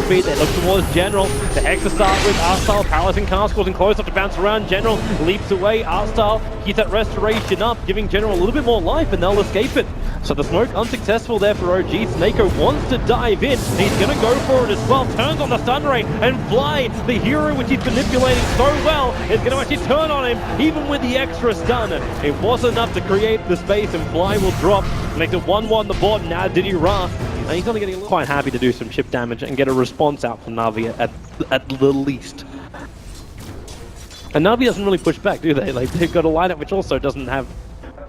speed. They look towards General. The Hex to start with. Arstyle paralyzing cast, causing close up to bounce around. General leaps away. Arstyle keeps that restoration up, giving General a little bit more life, and they'll escape it. So the smoke unsuccessful there for OG. Snako wants to dive in. He's going to go for it as well. Turns on the stun ray and Fly, the hero which he's manipulating so well, is going to actually turn on him, even with the extra stun. It wasn't enough to create the space, and Fly will drop. Makes it 1-1 on the board. Now Diddy Ra. And he's only getting quite happy to do some chip damage and get a response out from NaVi at the least. And NaVi doesn't really push back, do they? Like, they've got a lineup which also doesn't have...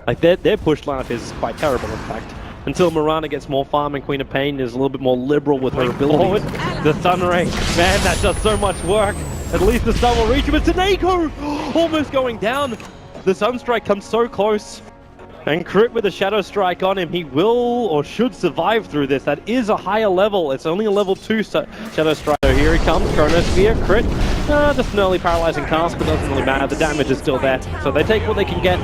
Like, their push lineup is quite terrible, in fact. Until Mirana gets more farm and Queen of Pain is a little bit more liberal with her abilities. The stun ray, man, that does so much work. At least the stun will reach him. It's Snako! Almost going down. The Sunstrike comes so close. And Crit with a Shadow Strike on him, he will or should survive through this. That is a higher level. It's only a level 2 Shadow Strike. So here he comes, Chronosphere, Crit. Just an early paralyzing cast, but doesn't really matter. The damage is still there. So they take what they can get.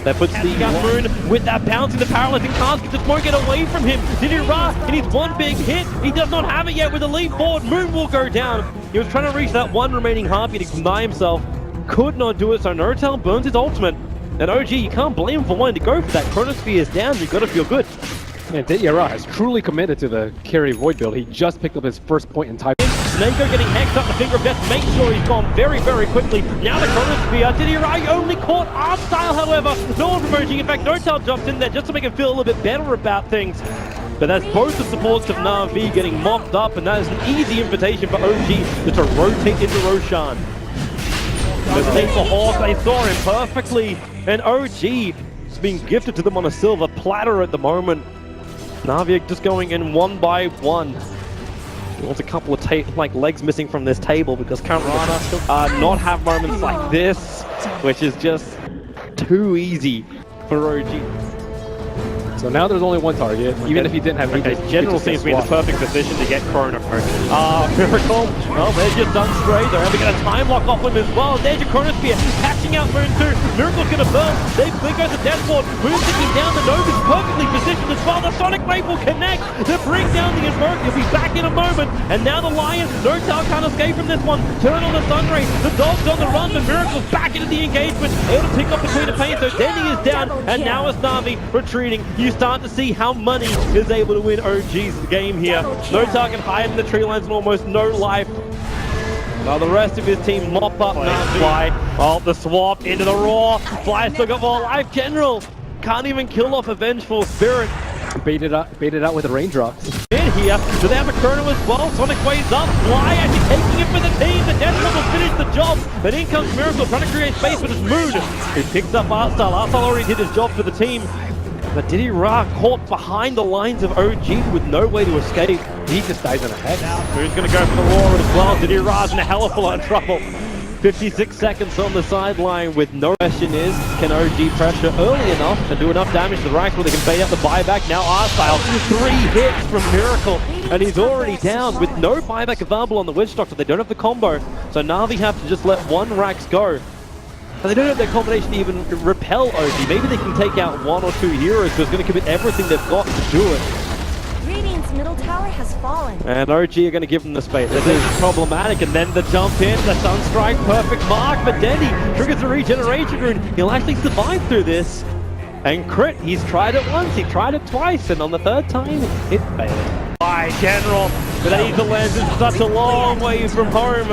That puts the Moon with that bouncing the paralyzing cast. Gets the smoke get away from him. Diddy Ra, he needs one big hit. He does not have it yet with a leap forward. Moon will go down. He was trying to reach that one remaining Harpy to deny himself. Could not do it, so Nortel burns his ultimate. And OG, you can't blame him for wanting to go for that. Chronosphere is down, you've got to feel good. And Diddy Ra has truly committed to the carry Void build. He just picked up his first point in time. Snako getting hexed up the finger of death, make sure he's gone very, very quickly. Now the Chronosphere, Diddy Ra only caught Arstyle, however. No one from OG, in fact, Nortel jumps in there just to make him feel a little bit better about things. But that's both the supports of NaVi getting mopped up, and that is an easy invitation for OG to rotate into Roshan. The thing for Horse, they saw him perfectly, and OG is being gifted to them on a silver platter at the moment. NaVi just going in one by one. He wants a couple of legs missing from this table because currently not have moments like this, which is just too easy for OG. So now there's only one target, even if he didn't have anything. General seems to be in the perfect position to get Chrono. Miracle. Well, they're just done straight. They're able to get a time lock off him as well. There's your Chronosphere catching out Moon 2. Miracle's going to burn. There goes the Death Ward. Moon sticking down. The Nova's perfectly positioned as well. The Sonic Wave will connect to bring down the Invoker. He'll be back in a moment. And now the Lion. Nortel can't escape from this one. Turn on the Sunray. The Dog's on the run, but Miracle's back into the engagement. Able to pick up the Queen of Pain. So Denny is down. And now it's NaVi retreating. You start to see how Money is able to win OG's game here. No target higher than the tree lines and almost no life. While the rest of his team mop up now. Fly. Oh, the swap into the Raw. Fly still got more life. General can't even kill off a Vengeful Spirit. Bait it out with the raindrops. In here, do they have a Chrono as well? Sonic Wave's up. Fly actually taking it for the team. The Death Ward will finish the job. But in comes Miracle trying to create space with his Moon. He picks up Arstyle. Arstyle already did his job for the team. But Diddy Ra caught behind the lines of OG with no way to escape. He just dies in a hex. Who's going to go for the Roar as well? Diddy Ra's in a hell of a lot of trouble. 56 seconds on the sideline with no question is, can OG pressure early enough and do enough damage to the racks where they can bait out the buyback? Now Arstyle, 3 hits from Miracle, and he's already down with no buyback available on the Witch Doctor. They don't have the combo, so NaVi have to just let one Rax go. But they don't have their combination to even repel OG. Maybe they can take out 1 or 2 heroes who's going to commit everything they've got to do it. Radiant's middle tower has fallen. And OG are going to give them the space. This is problematic. And then the jump in, the Sunstrike, perfect mark. But Denny triggers the regeneration rune. He'll actually survive through this. And Crit, he's tried it once, he tried it twice, and on the 3rd time, it failed. By General, but Aether lands in such a long way from home.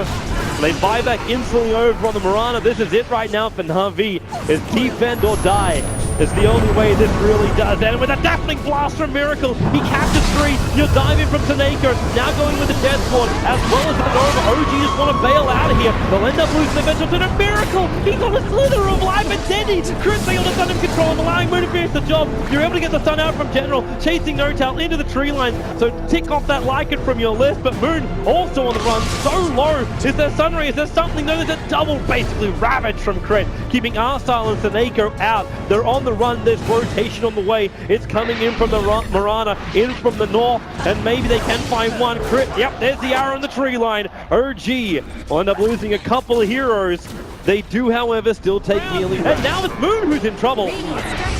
They buy back instantly over on the Mirana. This is it right now for NaVi. It's defend or die. It's the only way this really does. And with a Deathling Blast from Miracle, he captures 3. You're diving from Snako. Now going with the Death Ward, as well as the Nova. OG just want to bail out of here. They'll end up losing the Vengeful to the Miracle. He's on a slither of life, and Denny. Chris able to stun him control him, allowing Moon to finish the job. You're able to get the stun out from General, chasing Nortel into the tree line. So tick off that Lycan from your list, but Moon also on the run, so low. Is there Sunray? Is there something? No, there's a double basically ravage from Crit, keeping Arstyle and Snako out. They're on the run. There's rotation on the way. It's coming in from the Mirana, in from the north, and maybe they can find one. Crit, yep, there's the arrow on the tree line. OG will end up losing a couple of heroes. They do, however, still take healing. And now it's Moon who's in trouble.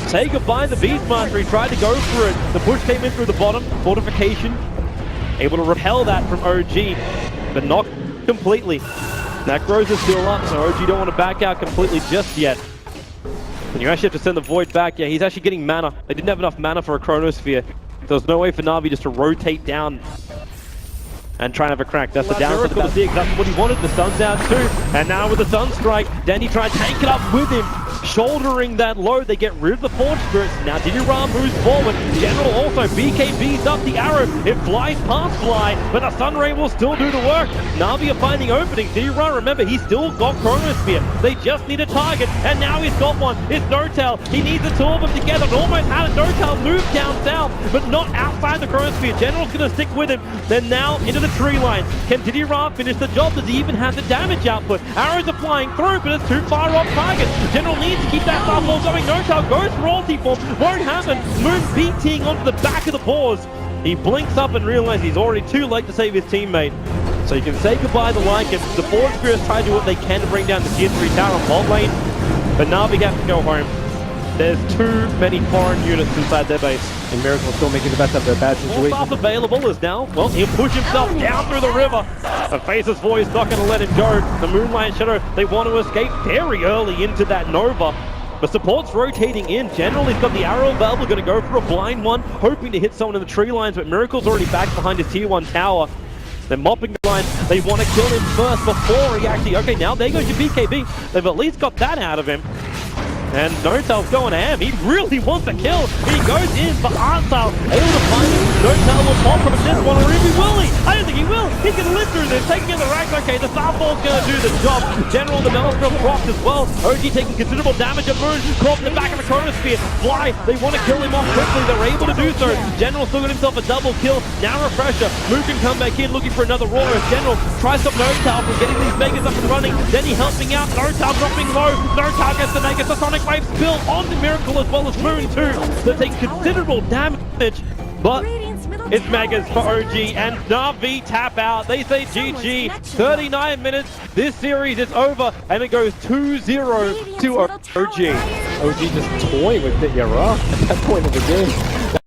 Say goodbye to the Beastmaster. He tried to go for it. The push came in through the bottom. Fortification. able to repel that from OG, but not completely. That grows is still up, so OG don't want to back out completely just yet. And you actually have to send the Void back. Yeah, he's actually getting mana. They didn't have enough mana for a Chronosphere. There's no way for NaVi just to rotate down and try and have a crack. That's the downside about the That's what he wanted. The sun's out too. And now with the Sunstrike, Danny tries to tank it up with him. Shouldering that load, they get rid of the Forge Spirits. Now Diddyram moves forward. General also BKBs up the arrow. It flies past Fly, but the Sunray will still do the work. NaVi are finding openings. Diddyram, remember, he's still got Chronosphere. They just need a target, and now he's got one. It's N0tail. He needs the two of them together. And almost had it. N0tail move down south, but not outside the Chronosphere. General's going to stick with him. Then now into the tree line. Can Diddyram finish the job? Does he even have the damage output? Arrows are flying through, but it's too far off target. General needs to keep that Starfall going. N0tail goes for ulti form. Won't happen. Moon beating onto the back of the paws. He blinks up and realizes he's already too late to save his teammate. So you can say goodbye to Lycan. The Forge Spirits try to do what they can to bring down the tier 3 tower on bot lane, but NaVi have to go home. There's too many foreign units inside their base. And Miracle still making the best of their bad situation. All stuff available is now, well, he'll push himself down through the river. The Faceless Voice not going to let him go. The Moonlight Shadow, they want to escape very early into that Nova. But support's rotating in. General, he's got the arrow available, going to go for a blind one, hoping to hit someone in the tree lines, but Miracle's already back behind his tier 1 tower. They're mopping the line. They want to kill him first before he actually... Okay, now there goes your BKB. They've at least got that out of him. And N0tail's going ham. He really wants to kill. He goes in for Artstyle. Able to find him. N0tail will fall from this one, or if he will he? I don't think he will. He's going to live through this. Taking in the racks. Okay, the Starfall's going to do the job. General, the Maelstrom procs as well. OG taking considerable damage of Moon. Caught in the back of a Chronosphere. Fly. They want to kill him off quickly. They're able to do so. General still got himself a double kill. Now Refresher. Moon can come back in looking for another Roar. General tries to stop N0tail from getting these Megas up and running. Then he helping out. N0tail dropping low. N0tail gets the Megas. The Sonic Wave spill on the Miracle as well as Moon too. They take considerable damage, but it's Megas for OG and NaVi tap out. They say GG. 39 minutes. This series is over and it goes 2-0 to OG. OG just toying with it, yeah, at that point of the game.